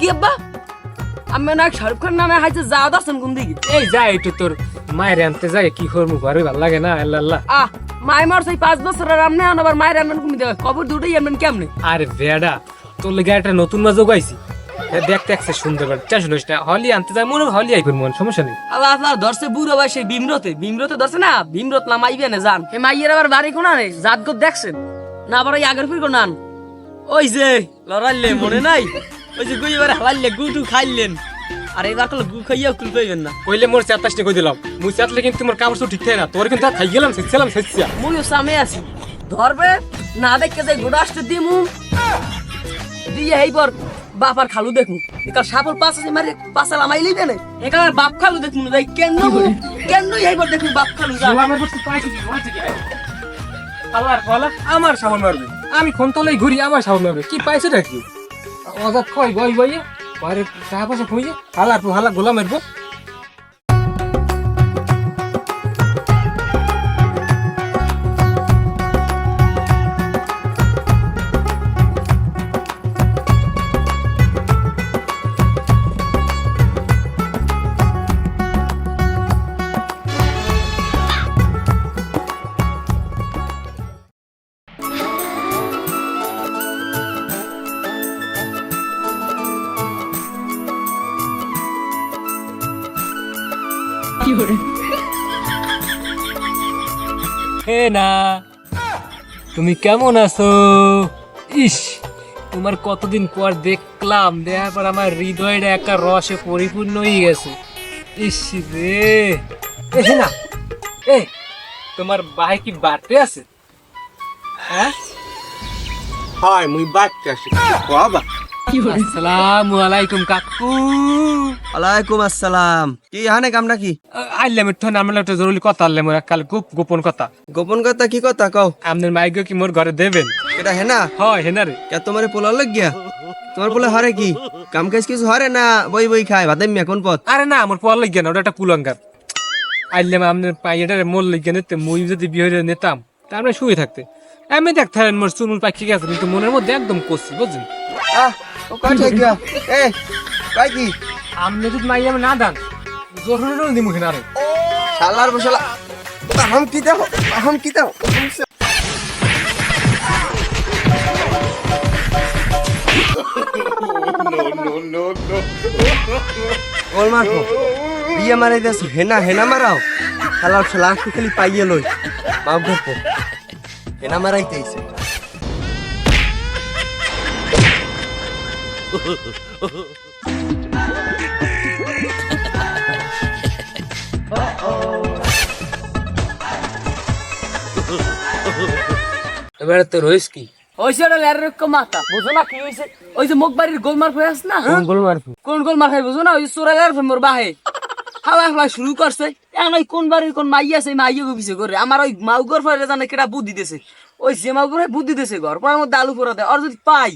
কি আব্বা আমি না শাহরুখ খান নামে হাইছে যা দাসন কোন দিকে এই যাই একটু তোর মায়ের আনতে যাই কি করবো ঘরে ভালো লাগে না আল্লাহ আল্লাহ মাই মার সেই 5 বছরের আমনে আবার মায়ের আনবেন কোন দিকে কবর দুটোই আনবেন কেমনে আরে বেডা তোর লেগে একটা নতুন মাছও গাইছি দেখতে একটা সুন্দর চাষ না হলি আনতে যাই মনে হলি আইবেন মন সমস্যা নেই আল্লাহ আল্লাহ ধরছে বুড়ো ভাই সেই ভীমরতে ধরছে না ভীমরত না মাইবে না জান হে মাইয়ের আবার বাড়ি কোনা রে জাতগত দেখছেন না আবার ওই আগের ফির নান ওই যে লড়াইলে মনে নাই ওই যে গুই এবার হালাইলে গুটু খাইলেন আর এবার কল গু খাইয়া কুল কইবেন না কইলে মোর চাতাস নি কই দিলাম মুই চাতলে কিন্তু তোমার কাপড় তো ঠিক থাকে না তোর কিন্তু খাই গেলাম সেছিলাম সেছিয়া মুইও সামনে আছি ধরবে না দেখকে যাই গোডাষ্ট দিমু দিয়ে এইবার বাপার খালু দেখু একাল সাপল পাঁচ আছে মারি পাঁচাল আমাইলেই দেনে একাল বাপ খালু দেখু যাই কেন এইবার দেখু বাপ খালু যা আমার বস্তু পাইছি কি হইছে কি আল্লাহর বলা আমার সামন মারবে আমি কোন তলেই ঘুরি আমার সামন মারবে কি পাইছে নাকি অজাত কই গই গই পরে টাকা পয়সা কইছে হালা গোলা মারবো হে না তুমি কেমন আছো ইস তোমার কতদিন পর দেখলাম দেখার পর আমার হৃদয়টা একটা রসে পরিপূর্ণ হয়ে গেছে ইস রে এ না এ তোমার ভাই কি বাড়তে আছে হ্যাঁ হয় মুই বাড়তে আসি বাবা আসসালামু আলাইকুম কাকু ওয়ালাইকুম আসসালাম কি হানে কাম নাকি আইলাম একটু আমরা একটা জরুরি কথা আনলাম কাল গোপন কথা গোপন কথা কি কথা কও আপনার মাইক কি মোর ঘরে দেবেন এটা হেনা হয় হেনা রে কে তোমারে পোলা লাগিয়া তোমার পোলা হরে কি কাম কাজ কিছু হরে না বই বই খায় ভাতে মিয়া কোন পথ আরে না আমার পড়া লাগিয়া না ওটা একটা কুলঙ্গার আইলাম আপনার পাইয়াটারে মোর লাগিয়া নিতে মুই যদি বিয়ে নিতাম তা আমরা শুয়ে থাকতে আমি দেখতে মোর চুনুর পাখি গেছে কিন্তু মনের মধ্যে একদম কষি বুঝছেন ও কাছে গিয়া এ কাই কি আপনি যদি মাই আমি না দান জোরে দি মুখে না রে শালার বসালা হাম কি দাও ওল মারো বিয়ে মারাই দেছ হেনা মারাও শালার শালা খালি পাইয়ে লই মাও গপ হেনা মারাইতেইছে এবারে তো রইস কি হইছে ওটা লেরের মাথা বুঝো না কি হইছে ওই যে মুখ বাড়ির গোলমার হয়ে আছে না গোল মারবো কোন গোলমার খাই বুঝো না ওই চোরা লের মোর বাহে হাওয়া শুরু করছে এখন ওই কোন বাড়ির কোন মাইয়া আছে মাইয়া গো করে আমার ওই মাউগর ফলে জানে কেটা বুদ্ধি দিতেছে ওই যে মাউগর বুদ্ধি দিতেছে ঘর পর মধ্যে আলু পোড়া দেয় আর যদি পাই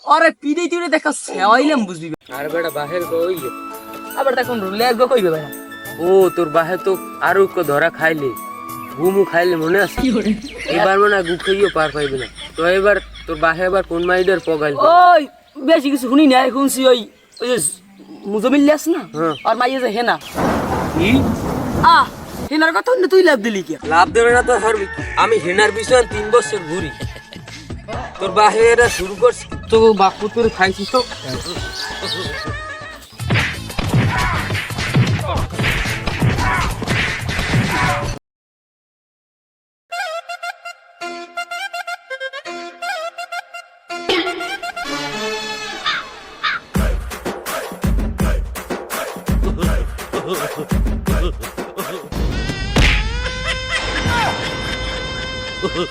ওরে পিড়ে টিড়ে দেখা সেওয়াইলাম বুঝবি আর বেটা বাহির কই আবার দেখুন লেগ গো কইবে ভাই ও তোর বাহে তো আরো ধরা খাইলে গুমু খাইলে মনে আছে এবার মনে হয় গু খাইও পার পাইবে না তো এবার তোর বাহে এবার কোন মাইডার পগাইল ওই বেশি কিছু শুনি না শুনছি ওই ওই যে মুজমিল আছে না আর মাইয়া যে হেনা কি হেনার কথা তুই লাভ দিলি কি লাভ দেবে না তো হারবি আমি হেনার বিষয় 3 বছর ঘুরি তোর বাহে এরা শুরু করছি তো বাপু তোর খাইছিস তো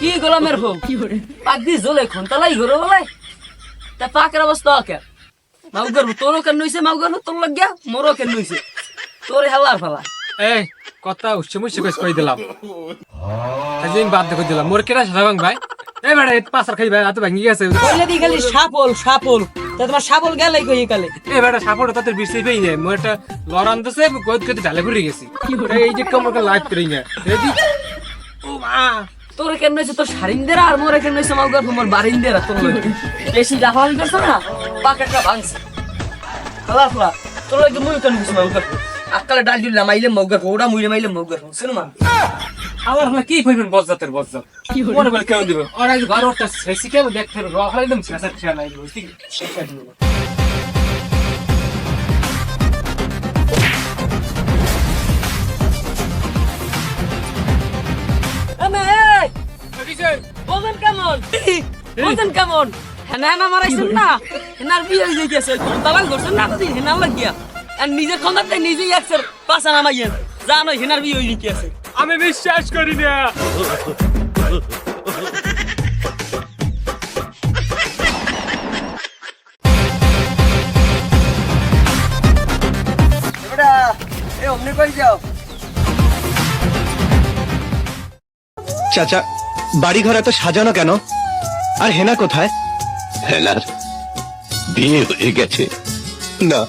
কি গোলামের ফোন পাক দি জ্বলে খন তালাই ঘরে বলে তা পাকের অবস্থা কে মাউগর তোরও কেন নইছে মাউগর তোর লাগিয়া মোরও কেন নইছে তোরে হালার ফালা এই কথা উচ্ছে মুচ্ছে কই দিলাম আজ আমি বাদ দেখে দিলাম মোর কেডা সাবাং ভাই এই বেটা এই পাছার খাই ভাই হাতে ভাঙি গেছে কইলে দি খালি সাপল তা তোমার সাপল গেলাই কই কালে এই বেটা সাপোর্ট তাতে বিরসি পেই যায় মোর একটা লড়ান দছে কইত কইতে ঢালে ঘুরে গেছি এই যে কমর কা লাইভ করি না রেডি ও মা তোরে কেন নইছে তোর সারিন্দেরা আর মোরে কেন নইছে মাউগর মোর বারিন্দেরা তোর বেশি লাফালাফি করছ না পাকেটটা ভাঙছে খালা খালা তোর লাগে মুই কেন কিছু মাউগার আকালে ডাল দিলাম মাইলে মাউগার ওরা মুইলে মাইলে মাউগার শুনো মা আমার না কি কইবেন বজ্জাতের বজ্জাত মনে বলে কেউ দিবে আর আজ ঘর ওটা শেষি কেউ দেখতে রহ একদম শেষা শেষা নাই ঠিক শেষা দিল আমে ওজন কেমন ওজন কেমন হেনা হেনা মারাইছেন না হেনার বিয়ে হয়ে গেছে দালাল করছেন না দিন হেনা লাগিয়া আর নিজের খন্দাতে নিজেই একসের পাশা নামাইয়েন জানো হেনার বিয়ে হয়ে গেছে আমি বিশ্বাস করি না এবারে এ অমনি কই যাও চাচা বাড়ি ঘর এত সাজানো কেন আর হেনা কোথায়? হেলার বিয়ে হয়ে গেছে। না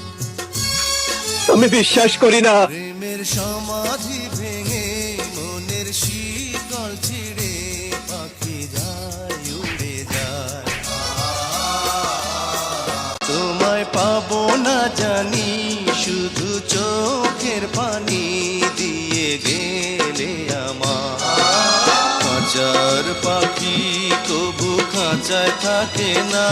আমি বিশ্বাস করি না। প্রেমের সমাধি ভেঙে মনের শীতল ছিড়ে পাখি যায় উড়ে যায় তোমায় পাবো না জানি শুধু চোখের পানি দিয়ে গেলে আমার খাঁচার পাখি কবু খাঁচায় থাকে না